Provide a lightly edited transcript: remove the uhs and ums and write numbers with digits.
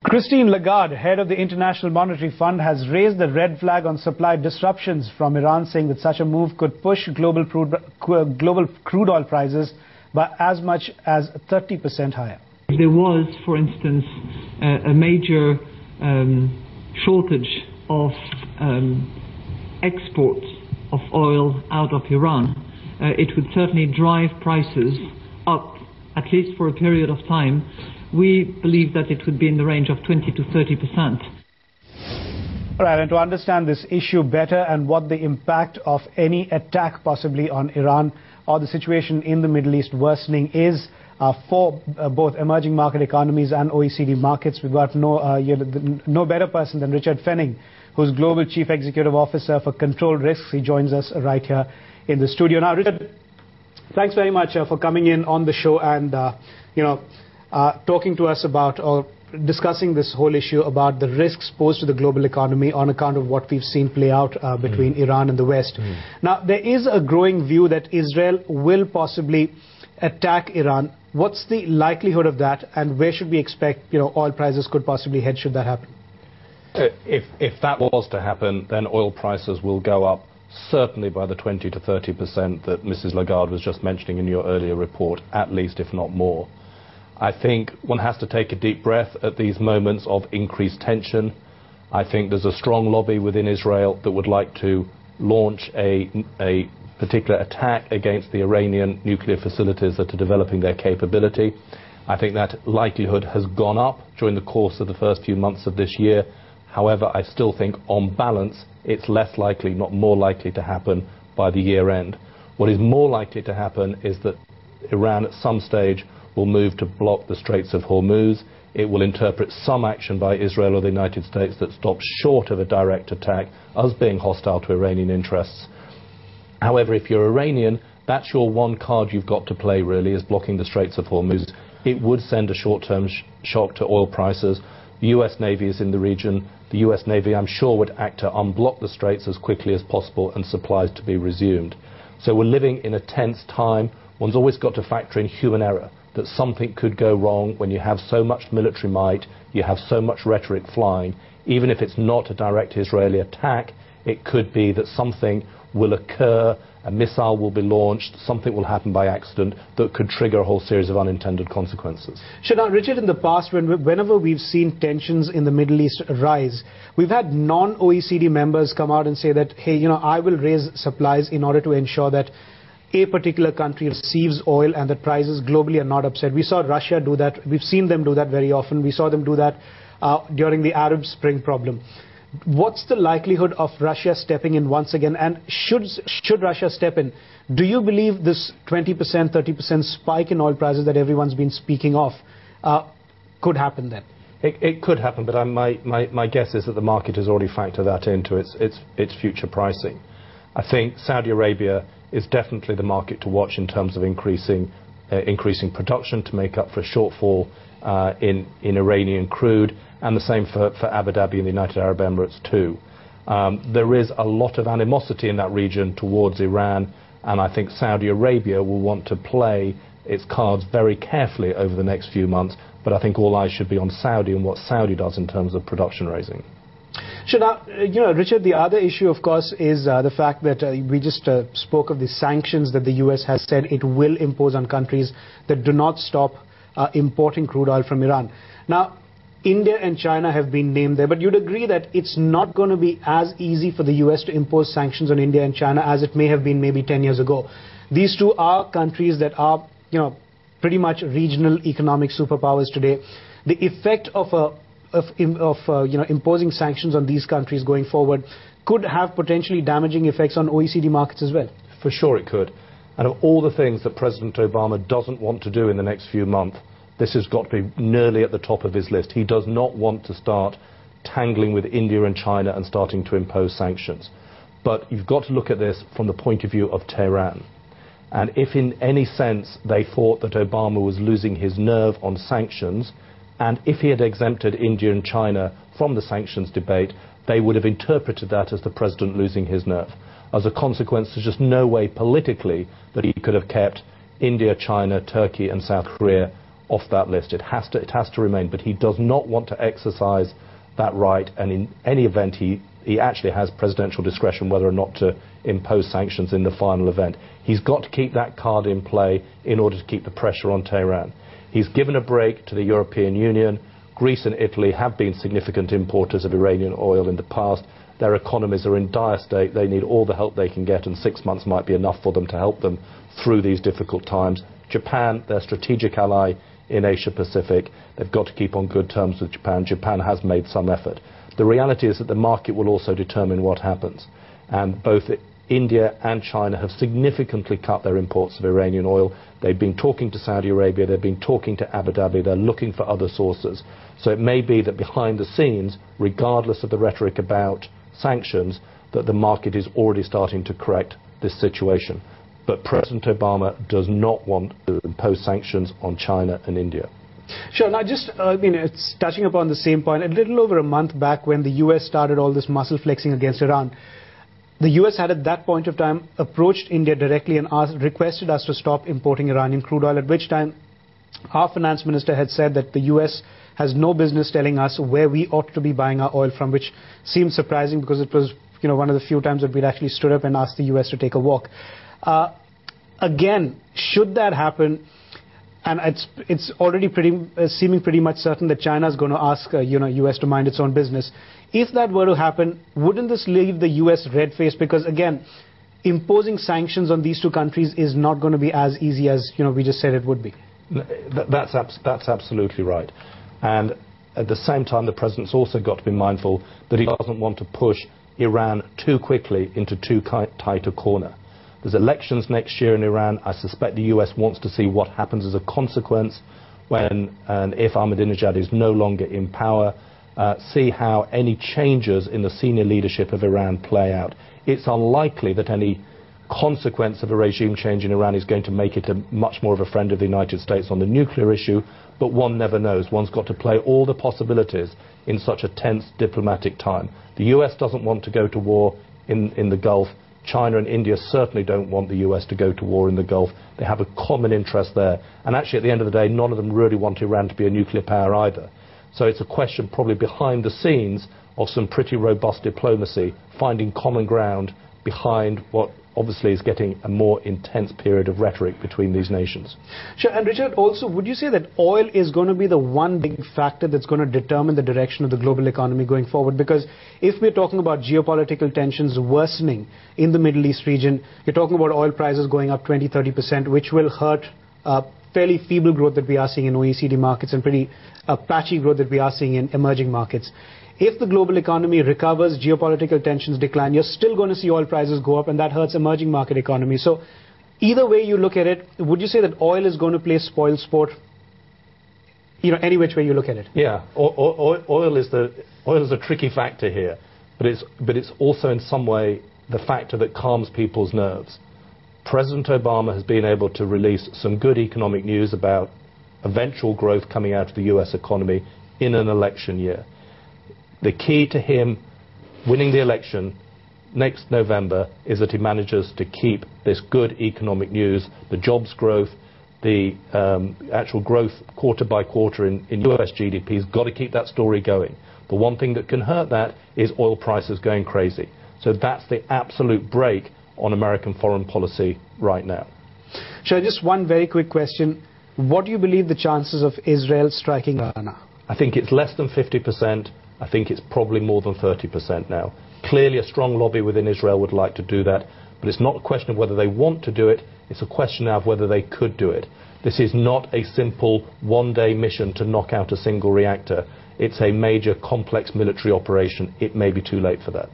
Christine Lagarde, head of the International Monetary Fund, has raised the red flag on supply disruptions from Iran, saying that such a move could push global crude oil prices by as much as 30% higher. If there was, for instance, a major shortage of exports of oil out of Iran, it would certainly drive prices up, at least for a period of time. We believe that it would be in the range of 20 to 30%. All right, and to understand this issue better and what the impact of any attack possibly on Iran or the situation in the Middle East worsening is for both emerging market economies and OECD markets, we've got no better person than Richard Fenning, who's Global Chief Executive Officer for Control Risks. He joins us right here in the studio. Now, Richard, thanks very much for coming in on the show and, talking to us about or discussing this whole issue about the risks posed to the global economy on account of what we've seen play out between Iran and the West. Now, there is a growing view that Israel will possibly attack Iran. What's the likelihood of that, and where should we expect oil prices could possibly head should that happen? If that was to happen, then oil prices will go up certainly by the 20 to 30% that Mrs. Lagarde was just mentioning in your earlier report, at least, if not more. I think one has to take a deep breath at these moments of increased tension. I think there's a strong lobby within Israel that would like to launch a particular attack against the Iranian nuclear facilities that are developing their capability. I think that likelihood has gone up during the course of the first few months of this year. However, I still think, on balance, it's less likely, not more likely to happen by the year end. What is more likely to happen is that Iran at some stage will move to block the Straits of Hormuz. It will interpret some action by Israel or the United States that stops short of a direct attack as being hostile to Iranian interests. However, if you're Iranian, that's your one card you've got to play, really, is blocking the Straits of Hormuz. It would send a short-term shock to oil prices. The US Navy is in the region. The US Navy, I'm sure, would act to unblock the Straits as quickly as possible and supplies to be resumed. So we're living in a tense time. One's always got to factor in human error, that something could go wrong when you have so much military might, you have so much rhetoric flying. Even if it's not a direct Israeli attack, it could be that something will occur, a missile will be launched, something will happen by accident that could trigger a whole series of unintended consequences. Sure. Now, Richard, in the past, whenever we've seen tensions in the Middle East rise, we've had non-OECD members come out and say that, hey, I will raise supplies in order to ensure that a particular country receives oil and that prices globally are not upset. We saw Russia do that. We've seen them do that very often. We saw them do that during the Arab Spring problem. What's the likelihood of Russia stepping in once again? And should Russia step in, do you believe this 20%, 30% spike in oil prices that everyone's been speaking of could happen then? It could happen, but my guess is that the market has already factored that into its future pricing. I think Saudi Arabia is definitely the market to watch in terms of increasing production to make up for a shortfall in Iranian crude, and the same for Abu Dhabi and the United Arab Emirates too. There is a lot of animosity in that region towards Iran, and I think Saudi Arabia will want to play its cards very carefully over the next few months, but I think all eyes should be on Saudi and what Saudi does in terms of production raising. Sure. Now, Richard, the other issue, of course, is the fact that we just spoke of the sanctions that the US has said it will impose on countries that do not stop importing crude oil from Iran. Now, India and China have been named there, but you'd agree that it's not going to be as easy for the US to impose sanctions on India and China as it may have been maybe 10 years ago. These two are countries that are, pretty much regional economic superpowers today. The effect of imposing sanctions on these countries going forward could have potentially damaging effects on OECD markets as well. For sure it could. And of all the things that President Obama doesn't want to do in the next few months, this has got to be nearly at the top of his list. He does not want to start tangling with India and China and starting to impose sanctions. But you've got to look at this from the point of view of Tehran. And if in any sense they thought that Obama was losing his nerve on sanctions, and if he had exempted India and China from the sanctions debate, they would have interpreted that as the president losing his nerve. As a consequence, there's just no way politically that he could have kept India, China, Turkey and South Korea off that list. It has to remain, but he does not want to exercise that right, and in any event he actually has presidential discretion whether or not to impose sanctions in the final event. He's got to keep that card in play in order to keep the pressure on Tehran. He's given a break to the European Union. Greece and Italy have been significant importers of Iranian oil in the past. Their economies are in dire state. They need all the help they can get, and 6 months might be enough for them to help them through these difficult times. Japan, their strategic ally in Asia Pacific, they've got to keep on good terms with Japan. Japan has made some effort. The reality is that the market will also determine what happens. And both India and China have significantly cut their imports of Iranian oil. They've been talking to Saudi Arabia, they've been talking to Abu Dhabi, they're looking for other sources. So it may be that behind the scenes, regardless of the rhetoric about sanctions, that the market is already starting to correct this situation. But President Obama does not want to impose sanctions on China and India. Sure. Now, just it's touching upon the same point. A little over a month back, when the U.S. started all this muscle flexing against Iran, the U.S. had at that point of time approached India directly and requested us to stop importing Iranian crude oil, at which time our finance minister had said that the U.S. has no business telling us where we ought to be buying our oil from, which seemed surprising because it was one of the few times that we'd actually stood up and asked the U.S. to take a walk. Again, should that happen, and it's already seeming pretty much certain that China is going to ask U.S. to mind its own business. If that were to happen, wouldn't this leave the U.S. red-faced? Because again, imposing sanctions on these two countries is not going to be as easy as we just said it would be. That's absolutely right. And at the same time, the president's also got to be mindful that he doesn't want to push Iran too quickly into too tight a corner. There's elections next year in Iran. I suspect the US wants to see what happens as a consequence when and if Ahmadinejad is no longer in power, see how any changes in the senior leadership of Iran play out. It's unlikely that any consequence of a regime change in Iran is going to make it much more of a friend of the United States on the nuclear issue, but one never knows. One's got to play all the possibilities in such a tense diplomatic time. The US doesn't want to go to war in the Gulf. China and India certainly don't want the US to go to war in the Gulf. They have a common interest there. And actually, at the end of the day, none of them really want Iran to be a nuclear power either. So it's a question probably behind the scenes of some pretty robust diplomacy, finding common ground behind what obviously is getting a more intense period of rhetoric between these nations. Sure. And Richard, also, would you say that oil is going to be the one big factor that's going to determine the direction of the global economy going forward? Because if we're talking about geopolitical tensions worsening in the Middle East region, you're talking about oil prices going up 20-30%, which will hurt fairly feeble growth that we are seeing in OECD markets and pretty patchy growth that we are seeing in emerging markets. If the global economy recovers, geopolitical tensions decline, you're still going to see oil prices go up, and that hurts emerging market economies. So either way you look at it, would you say that oil is going to play spoil sport? Any which way you look at it. Yeah, oil is a tricky factor here, but it's also in some way the factor that calms people's nerves. President Obama has been able to release some good economic news about eventual growth coming out of the US economy in an election year. The key to him winning the election next November is that he manages to keep this good economic news, the jobs growth, the actual growth quarter by quarter in US GDP. He's got to keep that story going. The one thing that can hurt that is oil prices going crazy. So that's the absolute brake on American foreign policy right now. Sure, just one very quick question. What do you believe the chances of Israel striking Iran are? I think it's less than 50%. I think it's probably more than 30% now. Clearly a strong lobby within Israel would like to do that, but it's not a question of whether they want to do it, it's a question now of whether they could do it. This is not a simple one-day mission to knock out a single reactor. It's a major complex military operation. It may be too late for that.